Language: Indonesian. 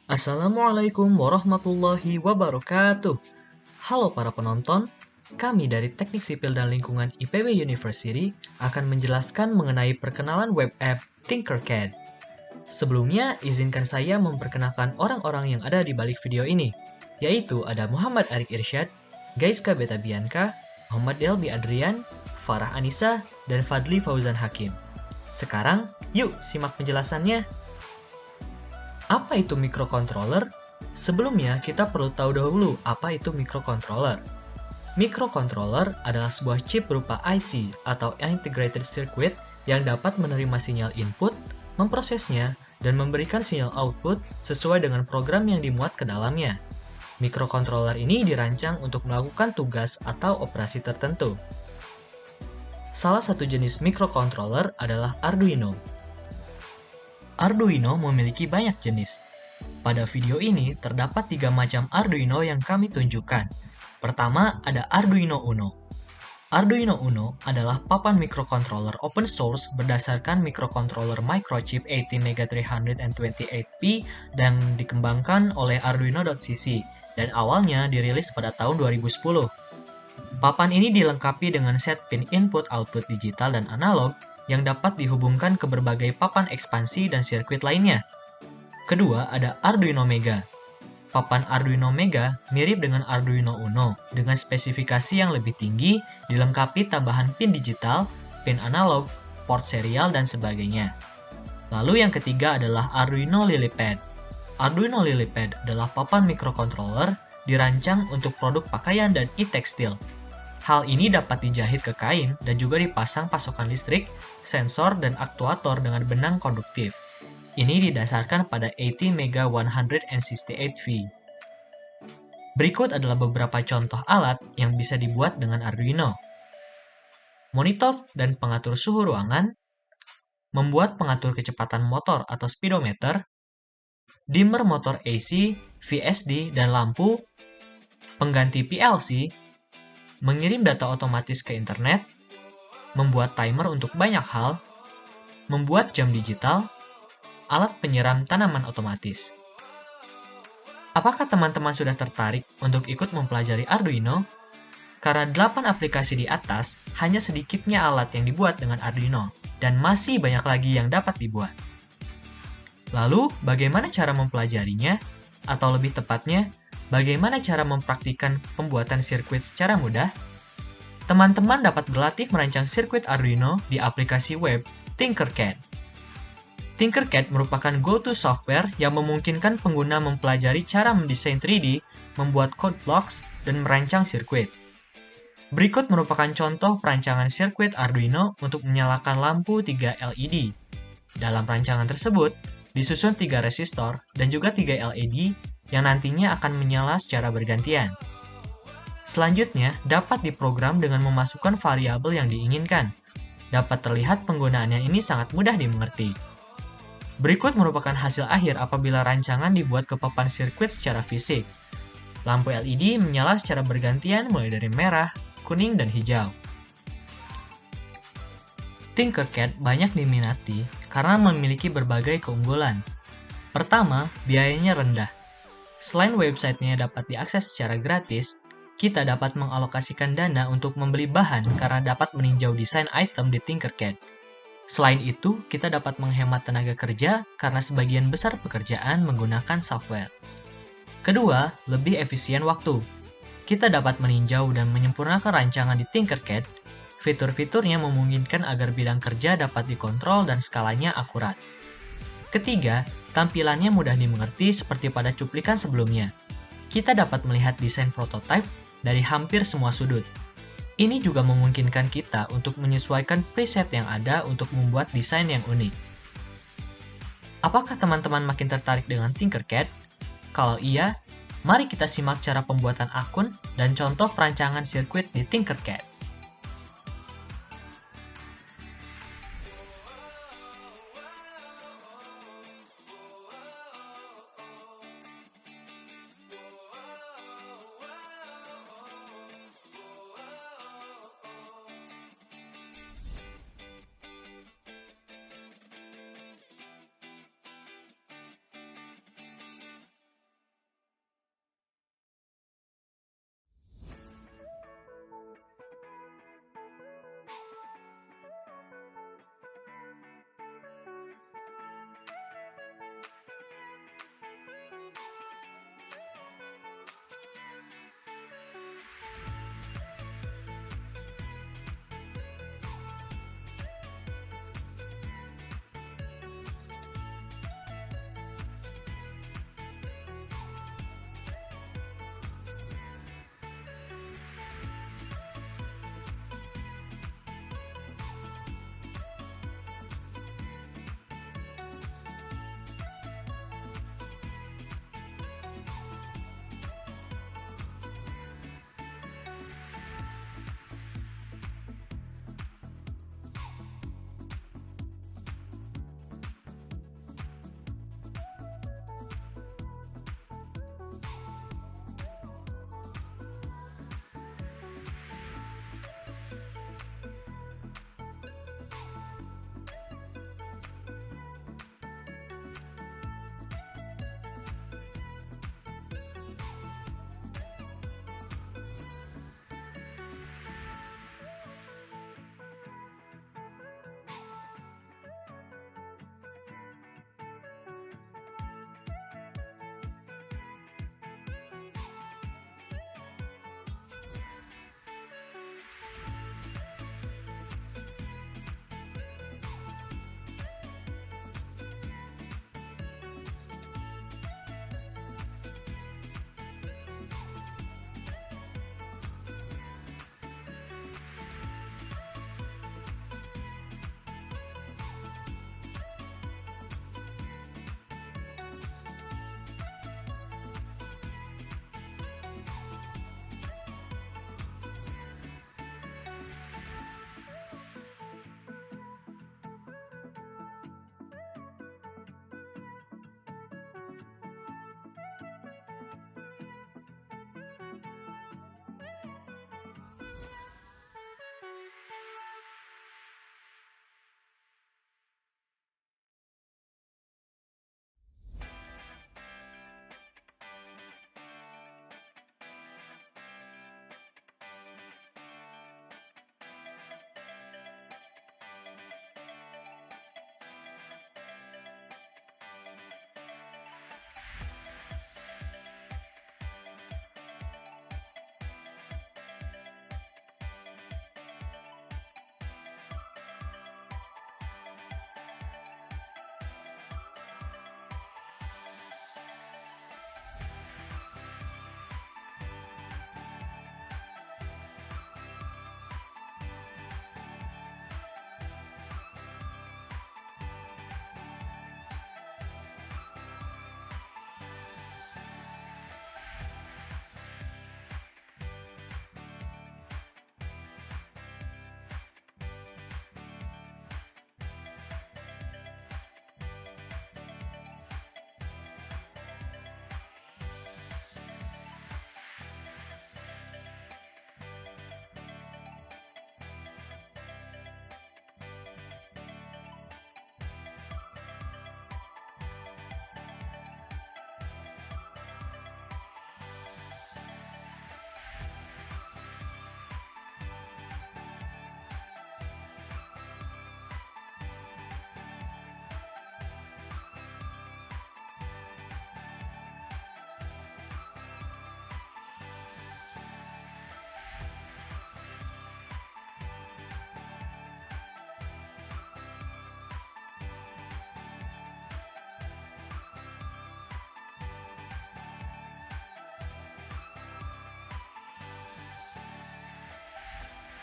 Assalamualaikum warahmatullahi wabarakatuh. Halo para penonton, kami dari Teknik Sipil dan Lingkungan IPB University akan menjelaskan mengenai perkenalan web app Tinkercad. Sebelumnya, izinkan saya memperkenalkan orang-orang yang ada di balik video ini, yaitu ada Muhammad Arik Irsyad, Gaiska Beta Bianca, Muhammad Delbi Adrian, Farah Anissa, dan Fadli Fauzan Hakim. Sekarang, yuk simak penjelasannya. Apa itu microcontroller? Sebelumnya, kita perlu tahu dahulu apa itu microcontroller. Microcontroller adalah sebuah chip berupa IC atau Integrated Circuit yang dapat menerima sinyal input, memprosesnya, dan memberikan sinyal output sesuai dengan program yang dimuat ke dalamnya. Microcontroller ini dirancang untuk melakukan tugas atau operasi tertentu. Salah satu jenis microcontroller adalah Arduino. Arduino memiliki banyak jenis. Pada video ini terdapat 3 macam Arduino yang kami tunjukkan. Pertama ada Arduino Uno. Arduino Uno adalah papan microcontroller open source berdasarkan microcontroller microchip ATmega328P dan dikembangkan oleh Arduino.cc dan awalnya dirilis pada tahun 2010. Papan ini dilengkapi dengan set pin input-output digital dan analog yang dapat dihubungkan ke berbagai papan ekspansi dan sirkuit lainnya. Kedua, ada Arduino Mega. Papan Arduino Mega mirip dengan Arduino Uno, dengan spesifikasi yang lebih tinggi, dilengkapi tambahan pin digital, pin analog, port serial, dan sebagainya. Lalu yang ketiga adalah Arduino Lilypad. Arduino Lilypad adalah papan microcontroller dirancang untuk produk pakaian dan e-tekstil. Hal ini dapat dijahit ke kain dan juga dipasang pasokan listrik, sensor, dan aktuator dengan benang konduktif. Ini didasarkan pada ATmega168V. Berikut adalah beberapa contoh alat yang bisa dibuat dengan Arduino. Monitor dan pengatur suhu ruangan, membuat pengatur kecepatan motor atau speedometer, dimmer motor AC, VSD, dan lampu, pengganti PLC, mengirim data otomatis ke internet, membuat timer untuk banyak hal, membuat jam digital, alat penyiram tanaman otomatis. Apakah teman-teman sudah tertarik untuk ikut mempelajari Arduino? Karena 8 aplikasi di atas, hanya sedikitnya alat yang dibuat dengan Arduino, dan masih banyak lagi yang dapat dibuat. Lalu, bagaimana cara mempelajarinya? Atau lebih tepatnya, bagaimana cara mempraktikkan pembuatan sirkuit secara mudah? Teman-teman dapat berlatih merancang sirkuit Arduino di aplikasi web Tinkercad. Tinkercad merupakan go-to software yang memungkinkan pengguna mempelajari cara mendesain 3D, membuat code blocks, dan merancang sirkuit. Berikut merupakan contoh perancangan sirkuit Arduino untuk menyalakan lampu 3 LED. Dalam rancangan tersebut, disusun 3 resistor dan juga 3 LED yang nantinya akan menyala secara bergantian. Selanjutnya, dapat diprogram dengan memasukkan variabel yang diinginkan. Dapat terlihat penggunaannya ini sangat mudah dimengerti. Berikut merupakan hasil akhir apabila rancangan dibuat ke papan sirkuit secara fisik. Lampu LED menyala secara bergantian mulai dari merah, kuning, dan hijau. Tinkercad banyak diminati karena memiliki berbagai keunggulan. Pertama, biayanya rendah. Selain websitenya dapat diakses secara gratis, kita dapat mengalokasikan dana untuk membeli bahan karena dapat meninjau desain item di Tinkercad. Selain itu, kita dapat menghemat tenaga kerja karena sebagian besar pekerjaan menggunakan software. Kedua, lebih efisien waktu. Kita dapat meninjau dan menyempurnakan rancangan di Tinkercad. Fitur-fiturnya memungkinkan agar bidang kerja dapat dikontrol dan skalanya akurat. Ketiga, tampilannya mudah dimengerti seperti pada cuplikan sebelumnya. Kita dapat melihat desain prototipe dari hampir semua sudut. Ini juga memungkinkan kita untuk menyesuaikan preset yang ada untuk membuat desain yang unik. Apakah teman-teman makin tertarik dengan Tinkercad? Kalau iya, mari kita simak cara pembuatan akun dan contoh perancangan sirkuit di Tinkercad.